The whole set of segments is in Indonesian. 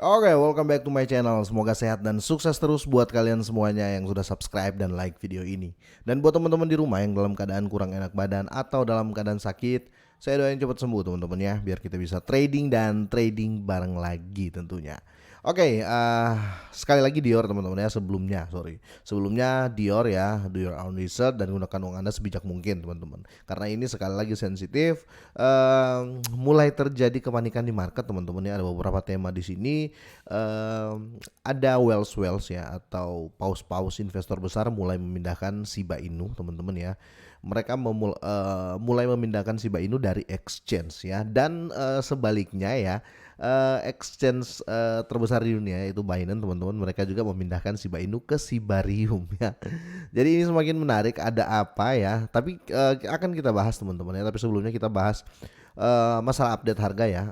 Oke, welcome back to my channel. Semoga sehat dan sukses terus buat kalian semuanya yang sudah subscribe dan like video ini. Dan buat teman-teman di rumah yang dalam keadaan kurang enak badan atau dalam keadaan sakit, saya doain cepat sembuh teman-teman ya, biar kita bisa trading dan trading bareng lagi tentunya. Oke, sekali lagi Dior teman-teman ya, sebelumnya Dior ya, do your own research dan gunakan uang Anda sebijak mungkin teman-teman. Karena ini sekali lagi sensitif, mulai terjadi kepanikan di market teman-teman ya. Ada beberapa tema di sini, ada Wells ya, atau paus-paus investor besar mulai memindahkan Shiba Inu teman-teman ya. Mereka mulai memindahkan Shiba Inu dari exchange ya, dan sebaliknya ya, exchange terbesar di dunia yaitu Binance teman-teman, mereka juga memindahkan Shiba Inu ke Shibarium ya. Jadi ini semakin menarik, ada apa ya, tapi akan kita bahas teman-teman ya. Tapi sebelumnya kita bahas masalah update harga ya.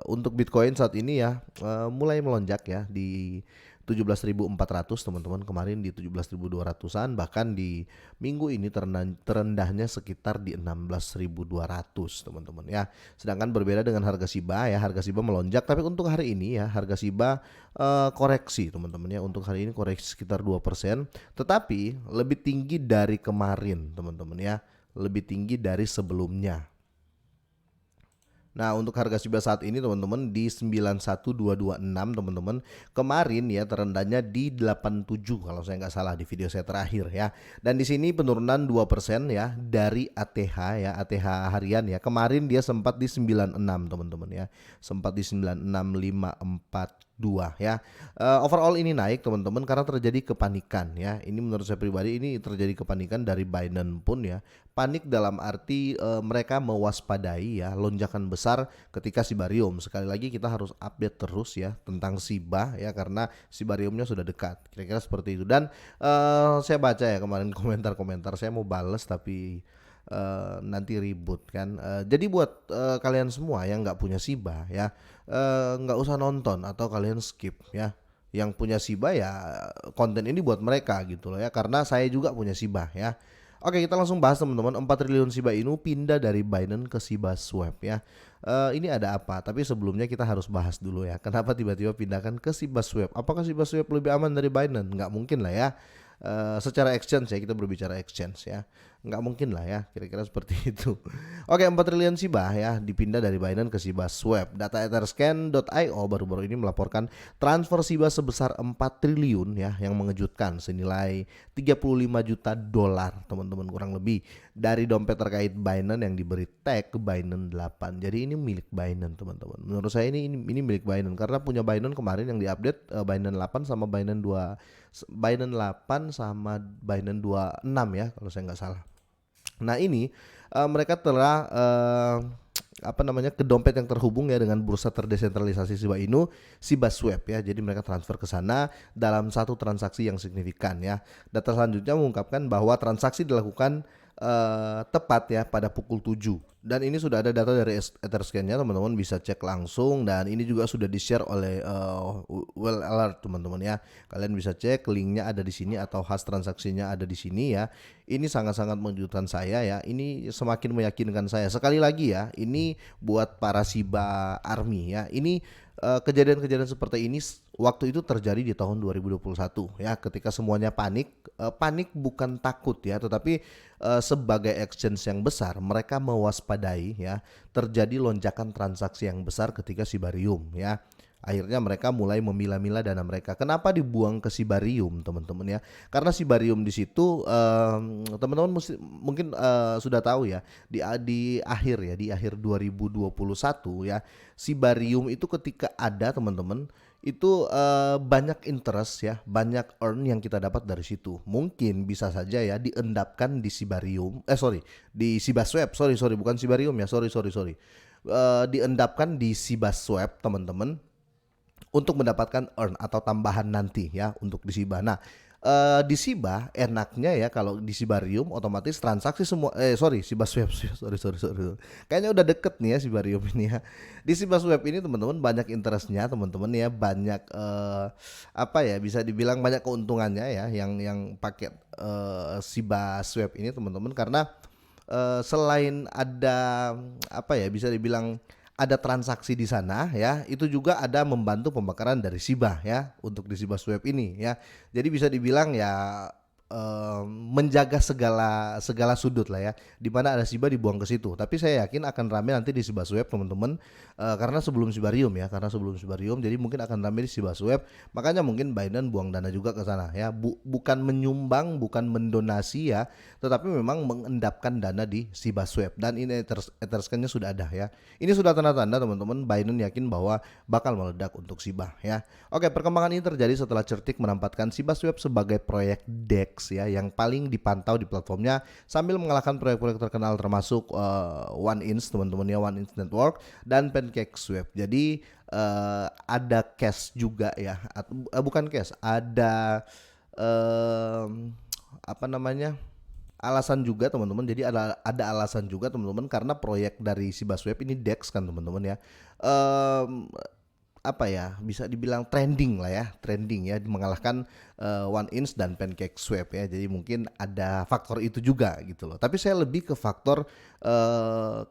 Untuk Bitcoin saat ini ya, mulai melonjak ya di 17.400 teman-teman, kemarin di 17.200-an, bahkan di minggu ini terendahnya sekitar di 16.200 teman-teman ya. Sedangkan berbeda dengan harga Shiba ya, harga Shiba melonjak, tapi untuk hari ini ya harga Shiba koreksi teman-teman ya. Untuk hari ini koreksi sekitar 2%, tetapi lebih tinggi dari kemarin teman-teman ya, lebih tinggi dari sebelumnya. Nah, untuk harga Shiba saat ini teman-teman di 91226 teman-teman. Kemarin ya terendahnya di 87 kalau saya nggak salah di video saya terakhir ya. Dan di sini penurunan 2% ya dari ATH ya, ATH harian ya. Kemarin dia sempat di 96 teman-teman ya. Sempat di 96542 ya. Overall ini naik teman-teman karena terjadi kepanikan ya. Ini menurut saya pribadi ini terjadi kepanikan dari Binance pun ya. Panik dalam arti mereka mewaspadai ya lonjakan besar ketika Shibarium. Sekali lagi kita harus update terus ya tentang Shiba ya, karena Shibariumnya sudah dekat. Kira-kira seperti itu. Dan saya baca ya kemarin komentar-komentar, saya mau bales tapi nanti ribut kan. Jadi buat kalian semua yang nggak punya Shiba ya, nggak usah nonton atau kalian skip ya. Yang punya Shiba ya, konten ini buat mereka gitu loh ya, karena saya juga punya Shiba ya. Oke, kita langsung bahas teman-teman. 4 triliun Shiba Inu pindah dari Binance ke Shiba Swap ya. Ini ada apa? Tapi sebelumnya kita harus bahas dulu ya, kenapa tiba-tiba pindahkan ke Shiba Swap? Apakah Shiba Swap lebih aman dari Binance? Nggak mungkin lah ya. Secara exchange ya, kita berbicara exchange ya, nggak mungkin lah ya, kira-kira seperti itu. Oke, 4 triliun Shiba ya dipindah dari Binance ke Shiba Swap. Data Etherscan.io baru-baru ini melaporkan transfer Shiba sebesar 4 triliun ya, yang mengejutkan, senilai 35 juta dolar teman-teman, kurang lebih, dari dompet terkait Binance yang diberi tag Binance 8. Jadi ini milik Binance teman-teman. Menurut saya ini milik Binance, karena punya Binance kemarin yang diupdate Binance 8 sama Binance 2, Binance 8 sama Binance 26 ya kalau saya nggak salah. Nah ini mereka telah ke dompet yang terhubung ya dengan bursa terdesentralisasi Shiba Inu, Shiba Swap ya. Jadi mereka transfer ke sana dalam satu transaksi yang signifikan ya. Data selanjutnya mengungkapkan bahwa transaksi dilakukan tepat ya pada pukul 7. Dan ini sudah ada data dari Etherscan-nya, teman-teman bisa cek langsung, dan ini juga sudah di-share oleh Well Alert teman-teman ya. Kalian bisa cek, linknya ada di sini atau hash transaksinya ada di sini ya. Ini sangat-sangat mengejutkan saya ya. Ini semakin meyakinkan saya. Sekali lagi ya, ini buat para Shiba Army ya. Ini kejadian-kejadian seperti ini waktu itu terjadi di tahun 2021 ya, ketika semuanya panik. Panik bukan takut ya, tetapi sebagai exchange yang besar mereka mewaspadai ya terjadi lonjakan transaksi yang besar ketika Shibarium ya. Akhirnya mereka mulai memilah-milah dana mereka. Kenapa dibuang ke Shibarium teman-teman ya? Karena Shibarium di situ teman-teman mungkin sudah tahu ya, di akhir ya, di akhir 2021 ya, Shibarium itu ketika ada teman-teman itu banyak interest ya, banyak earn yang kita dapat dari situ. Mungkin bisa saja ya diendapkan di Shibarium, di Shiba Swap, bukan Shibarium ya, sorry. Diendapkan di Shiba Swap teman-teman, untuk mendapatkan earn atau tambahan nanti ya untuk di Shiba. Nah, di Shiba enaknya ya, kalau di Shibarium otomatis transaksi semua Shiba Swap sorry. Kayaknya udah deket nih ya Shibarium ini ya. Di Shiba Swap ini teman-teman banyak interestnya teman-teman ya, banyak bisa dibilang banyak keuntungannya ya yang pakai Shiba Swap ini teman-teman, karena selain ada bisa dibilang ada transaksi di sana ya, itu juga ada membantu pembakaran dari Shiba ya untuk di Shiba Swap ini ya. Jadi bisa dibilang ya menjaga segala segala sudut lah ya. Di mana ada Shiba dibuang ke situ. Tapi saya yakin akan rame nanti di Shiba Swap teman-teman, karena sebelum Shibarium ya, karena sebelum Shibarium jadi mungkin akan rame di Shiba Swap. Makanya mungkin Binance buang dana juga ke sana ya. Bukan menyumbang, bukan mendonasi ya, tetapi memang mengendapkan dana di Shiba Swap dan ini Etherscan-nya sudah ada ya. Ini sudah tanda-tanda teman-teman Binance yakin bahwa bakal meledak untuk Shiba ya. Oke, perkembangan ini terjadi setelah Certik menempatkan Shiba Swap sebagai proyek DEX ya yang paling dipantau di platformnya sambil mengalahkan proyek-proyek terkenal termasuk One Inch teman-teman ya, One Inch Network dan Pancake Swap. Jadi ada cash juga ya, bukan cash, ada apa namanya, alasan juga teman-teman. Jadi ada alasan juga teman-teman karena proyek dari Shiba Swap ini DEX kan teman-teman ya. Apa ya, bisa dibilang trending lah ya, trending ya, mengalahkan One Inch dan Pancake Swap ya. Jadi mungkin ada faktor itu juga gitu loh. Tapi saya lebih ke faktor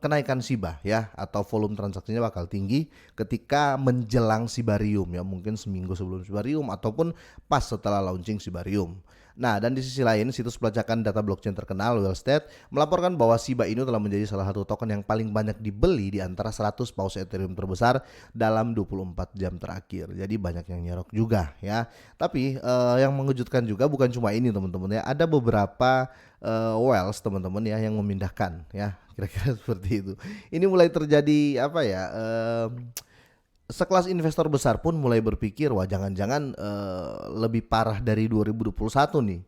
kenaikan Shiba ya, atau volume transaksinya bakal tinggi ketika menjelang Shibarium ya, mungkin seminggu sebelum Shibarium ataupun pas setelah launching Shibarium. Nah, dan di sisi lain, situs pelacakan data blockchain terkenal Wellstat melaporkan bahwa Shiba Inu telah menjadi salah satu token yang paling banyak dibeli di antara 100 paus Ethereum terbesar dalam 24 jam terakhir. Jadi banyak yang nyerok juga ya. Tapi yang mengejutkan juga bukan cuma ini teman-teman ya. Ada beberapa whales teman-teman ya yang memindahkan ya. Kira-kira seperti itu. Ini mulai terjadi apa ya? Sekelas investor besar pun mulai berpikir wah jangan-jangan lebih parah dari 2021 nih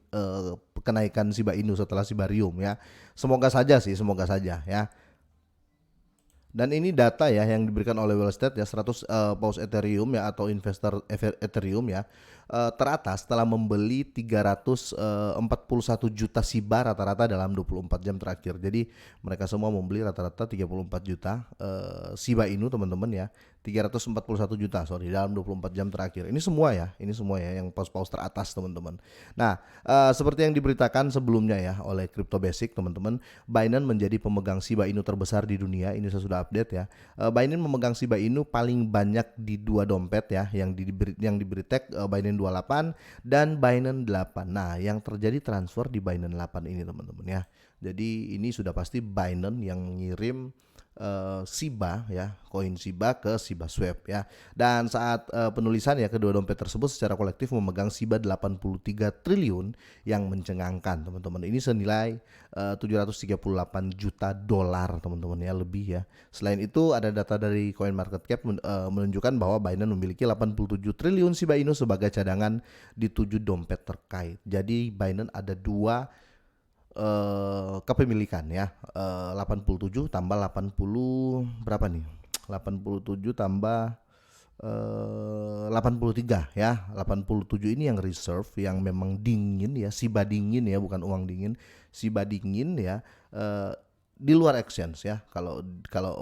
kenaikan Shiba Inu setelah Shibarium ya. Semoga saja sih, semoga saja ya. Dan ini data ya yang diberikan oleh Wellstat ya, 100 paus Ethereum ya atau investor Ethereum ya teratas telah membeli 341 juta Shiba rata-rata dalam 24 jam terakhir. Jadi mereka semua membeli rata-rata 34 juta Shiba Inu teman-teman ya. 341 juta dalam 24 jam terakhir. Ini semua ya yang paus-paus teratas teman-teman. Nah, seperti yang diberitakan sebelumnya ya oleh Crypto Basic teman-teman, Binance menjadi pemegang Shiba Inu terbesar di dunia. Ini saya sudah update ya. Binance memegang Shiba Inu paling banyak di dua dompet ya, yang diberi tag Binance 28 dan Binance 8. Nah, yang terjadi transfer di Binance 8 ini teman-teman ya. Jadi ini sudah pasti Binance yang ngirim Shiba ya, koin Shiba ke Shiba Swap ya. Dan saat penulisan ya, kedua dompet tersebut secara kolektif memegang Shiba 83 triliun yang mencengangkan teman-teman. Ini senilai 738 juta dolar teman-teman ya, lebih ya. Selain itu ada data dari CoinMarketCap menunjukkan bahwa Binance memiliki 87 triliun Shiba Inu sebagai cadangan di 7 dompet terkait. Jadi Binance ada dua kepemilikan ya, 87 tambah 80 berapa nih, 87 tambah 83 ya, 87 ini yang reserve yang memang dingin ya, Shiba dingin ya, bukan uang dingin, Shiba dingin ya, di luar exchange ya. Kalau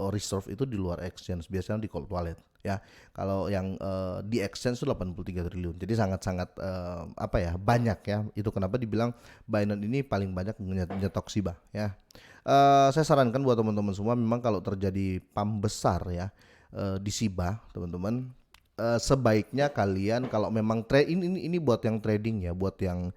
reserve itu di luar exchange, biasanya di cold wallet ya. Kalau yang di exchange itu 83 triliun. Jadi sangat-sangat apa ya, banyak ya. Itu kenapa dibilang Binance ini paling banyak nyetok Shiba ya. Saya sarankan buat teman-teman semua, memang kalau terjadi pump besar ya di Shiba teman-teman, sebaiknya kalian kalau memang ini buat yang trading ya, buat yang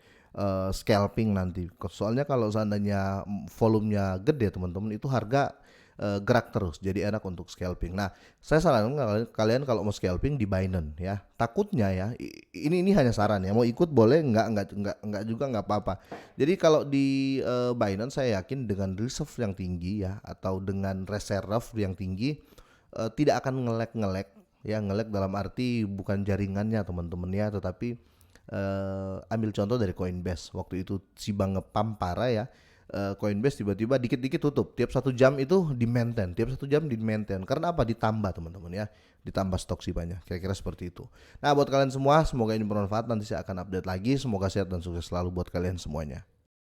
scalping nanti. Soalnya kalau seandainya volumenya gede teman-teman, itu harga gerak terus, jadi enak untuk scalping. Nah, saya sarankan kalian kalau mau scalping di Binance ya. Takutnya ya, ini hanya saran ya. Mau ikut boleh, enggak juga enggak apa-apa. Jadi kalau di Binance saya yakin dengan reserve yang tinggi ya, atau dengan reserve yang tinggi, tidak akan nge-lag ya. Nge-lag dalam arti bukan jaringannya teman-teman ya, tetapi ambil contoh dari Coinbase. Waktu itu Shiba ngepump parah ya, Coinbase tiba-tiba dikit-dikit tutup, tiap 1 jam itu di maintain, karena apa? Ditambah teman-teman ya, ditambah stok Shibanya, kira-kira seperti itu. Nah, buat kalian semua, semoga ini bermanfaat. Nanti saya akan update lagi. Semoga sehat dan sukses selalu buat kalian semuanya.